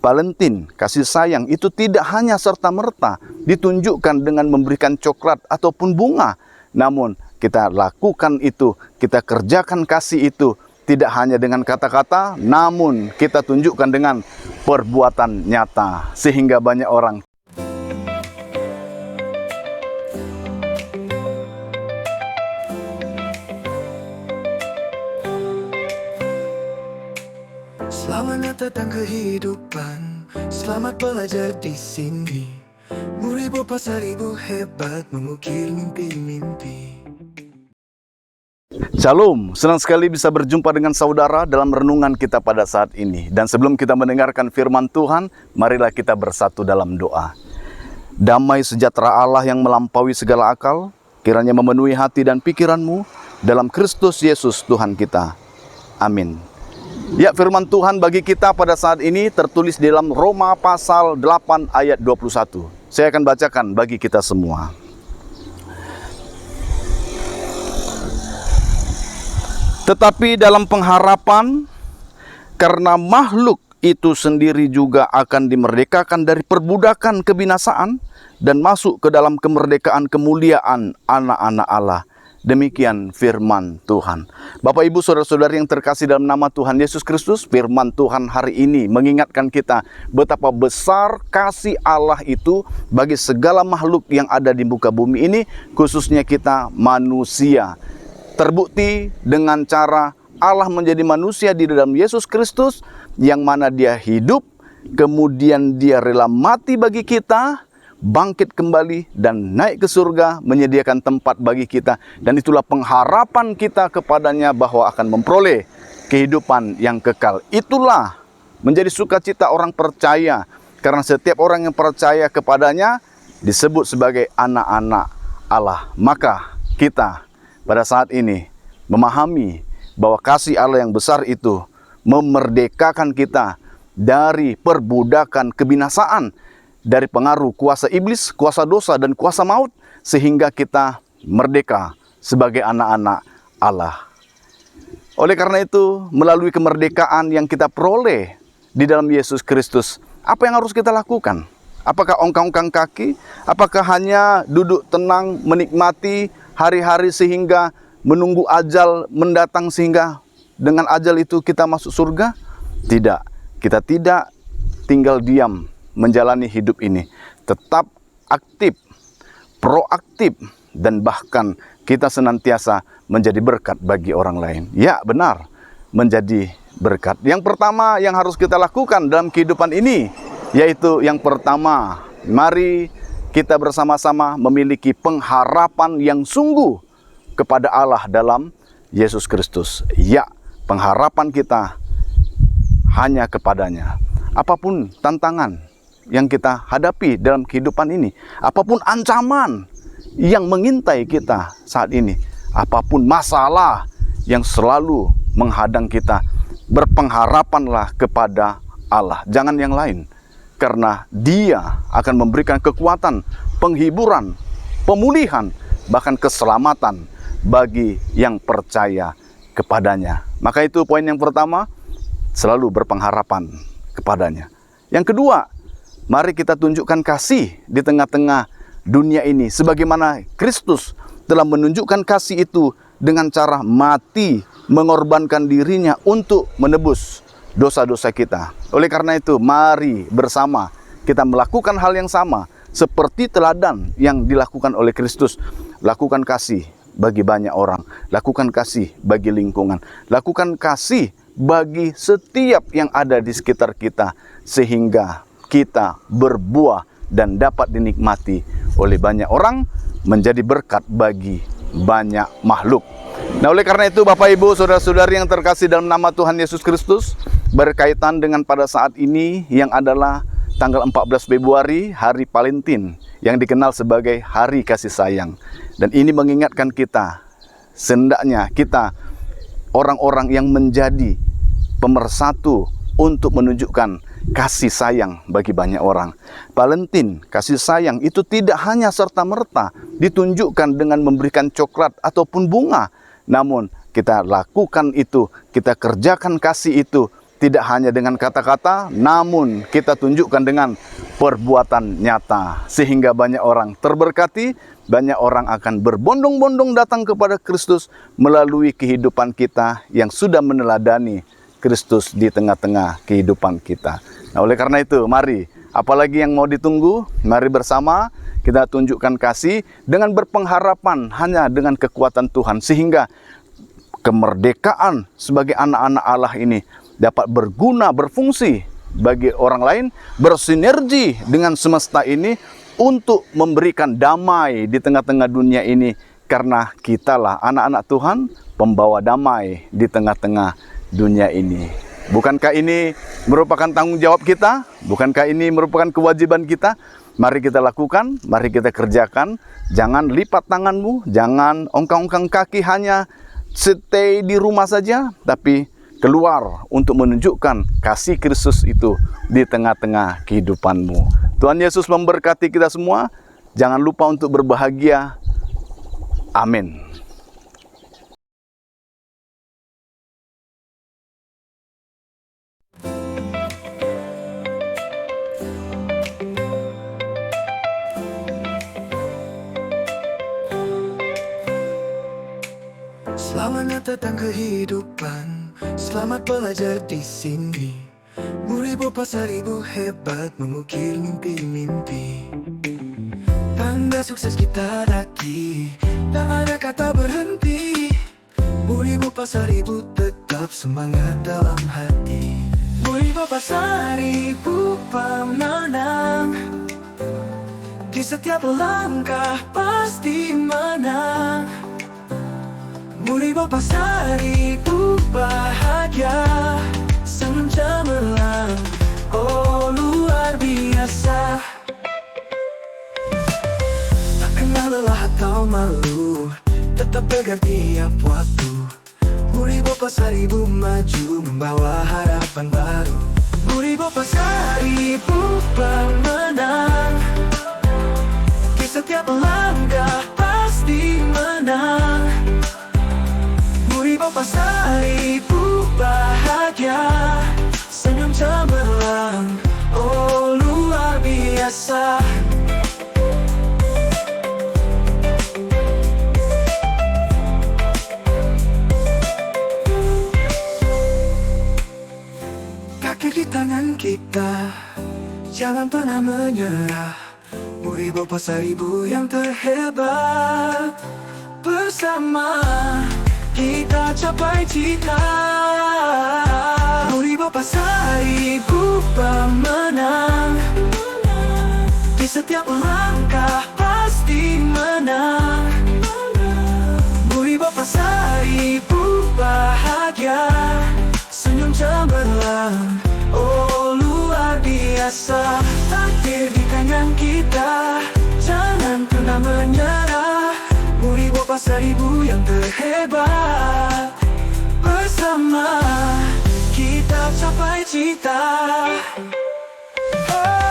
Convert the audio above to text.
Valentine, kasih sayang itu tidak hanya serta-merta ditunjukkan dengan memberikan coklat ataupun bunga. Namun kita lakukan itu, kita kerjakan kasih itu tidak hanya dengan kata-kata, namun kita tunjukkan dengan perbuatan nyata. Sehingga banyak orang Selamat datang kehidupan, selamat belajar di sini. Murid pasar ibu hebat mengukir mimpi-mimpi. Shalom, senang sekali bisa berjumpa dengan saudara dalam renungan kita pada saat ini. Dan sebelum kita mendengarkan firman Tuhan, marilah kita bersatu dalam doa. Damai sejahtera Allah yang melampaui segala akal, kiranya memenuhi hati dan pikiranmu dalam Kristus Yesus Tuhan kita. Amin. Ya, firman Tuhan bagi kita pada saat ini tertulis di dalam Roma pasal 8 ayat 21. Saya akan bacakan bagi kita semua. Tetapi dalam pengharapan, karena makhluk itu sendiri juga akan dimerdekakan dari perbudakan kebinasaan dan masuk ke dalam kemerdekaan kemuliaan anak-anak Allah. Demikian firman Tuhan. Bapak, Ibu, saudara-saudari yang terkasih dalam nama Tuhan Yesus Kristus, firman Tuhan hari ini mengingatkan kita betapa besar kasih Allah itu bagi segala makhluk yang ada di muka bumi ini, khususnya kita manusia. Terbukti dengan cara Allah menjadi manusia di dalam Yesus Kristus, yang mana Dia hidup, kemudian Dia rela mati bagi kita, bangkit kembali dan naik ke surga, menyediakan tempat bagi kita. Dan itulah pengharapan kita kepadanya bahwa akan memperoleh kehidupan yang kekal. Itulah menjadi sukacita orang percaya, karena setiap orang yang percaya kepadanya disebut sebagai anak-anak Allah. Maka kita pada saat ini memahami bahwa kasih Allah yang besar itu memerdekakan kita dari perbudakan kebinasaan, dari pengaruh kuasa iblis, kuasa dosa, dan kuasa maut, sehingga kita merdeka sebagai anak-anak Allah. Oleh karena itu, melalui kemerdekaan yang kita peroleh di dalam Yesus Kristus, apa yang harus kita lakukan? Apakah ongkang-ongkang kaki? Apakah hanya duduk tenang, menikmati hari-hari sehingga menunggu ajal mendatang, sehingga dengan ajal itu kita masuk surga? Tidak, kita tidak tinggal diam menjalani hidup ini, tetap aktif, proaktif, dan bahkan kita senantiasa menjadi berkat bagi orang lain. Ya, benar, menjadi berkat. Yang pertama yang harus kita lakukan dalam kehidupan ini, yaitu yang pertama, mari kita bersama-sama memiliki pengharapan yang sungguh kepada Allah dalam Yesus Kristus. Ya, pengharapan kita hanya kepadanya. Apapun tantangan yang kita hadapi dalam kehidupan ini, apapun ancaman yang mengintai kita saat ini, apapun masalah yang selalu menghadang kita, berpengharapanlah kepada Allah, jangan yang lain. Karena Dia akan memberikan kekuatan, penghiburan, pemulihan, bahkan keselamatan bagi yang percaya kepadanya. Maka itu poin yang pertama, selalu berpengharapan kepadanya. Yang kedua, mari kita tunjukkan kasih di tengah-tengah dunia ini, sebagaimana Kristus telah menunjukkan kasih itu dengan cara mati, mengorbankan dirinya untuk menebus dosa-dosa kita. Oleh karena itu, mari bersama kita melakukan hal yang sama seperti teladan yang dilakukan oleh Kristus. Lakukan kasih bagi banyak orang, lakukan kasih bagi lingkungan, lakukan kasih bagi setiap yang ada di sekitar kita, sehingga kita berbuah dan dapat dinikmati oleh banyak orang, menjadi berkat bagi banyak makhluk. Nah, oleh karena itu, Bapak, Ibu, saudara-saudari yang terkasih dalam nama Tuhan Yesus Kristus, berkaitan dengan pada saat ini yang adalah tanggal 14 Februari, Hari Valentine, yang dikenal sebagai Hari Kasih Sayang. Dan ini mengingatkan kita, hendaknya kita orang-orang yang menjadi pemersatu untuk menunjukkan kasih sayang bagi banyak orang. Valentine, kasih sayang itu tidak hanya serta-merta ditunjukkan dengan memberikan coklat ataupun bunga. Namun kita lakukan itu, kita kerjakan kasih itu tidak hanya dengan kata-kata, namun kita tunjukkan dengan perbuatan nyata. Sehingga banyak orang terberkati, banyak orang akan berbondong-bondong datang kepada Kristus melalui kehidupan kita yang sudah meneladani Kristus di tengah-tengah kehidupan kita. Nah, oleh karena itu, mari, apalagi yang mau ditunggu, mari bersama kita tunjukkan kasih dengan berpengharapan hanya dengan kekuatan Tuhan. Sehingga kemerdekaan sebagai anak-anak Allah ini dapat berguna, berfungsi bagi orang lain, bersinergi dengan semesta ini untuk memberikan damai di tengah-tengah dunia ini. Karena kitalah anak-anak Tuhan, pembawa damai di tengah-tengah dunia ini. Bukankah ini merupakan tanggung jawab kita? Bukankah ini merupakan kewajiban kita? Mari kita lakukan, mari kita kerjakan. Jangan lipat tanganmu, jangan ongkang-ongkang kaki hanya stay di rumah saja, tapi keluar untuk menunjukkan kasih Kristus itu di tengah-tengah kehidupanmu. Tuhan Yesus memberkati kita semua. Jangan lupa untuk berbahagia. Amin. Selamat datang kehidupan, selamat belajar di sini. Murid pasar ibu hebat mengukir mimpi-mimpi. Tanda sukses kita lagi, tak ada kata berhenti. Murid pasar ibu tetap semangat dalam hati. Murid pasar ibu pemenang, di setiap langkah pasti menang. Murid pasar ibu bahagia, senyum cemerlang, oh luar biasa. Tak kenal lelah atau malu, tetap tegar tiap waktu. Murid pasar ibu maju, membawa harapan baru. Murid pasar ibu pemenang, di setiap langkah pasti menang. Murid pasar ibu bahagia, senyum cemerlang, oh luar biasa. Kaki di tangan kita, jangan pernah menyerah. Murid pasar ibu yang terhebat, bersama kita capai cita. Murid pasar ibu pemenang, di setiap langkah pasti menang. Murid pasar ibu bahagia, senyum cemerlang, oh luar biasa. Takdir di tangan kita, jangan pernah menyerah. Murid pasar ibu yang terhebat, bersama kita capai cita. Oh.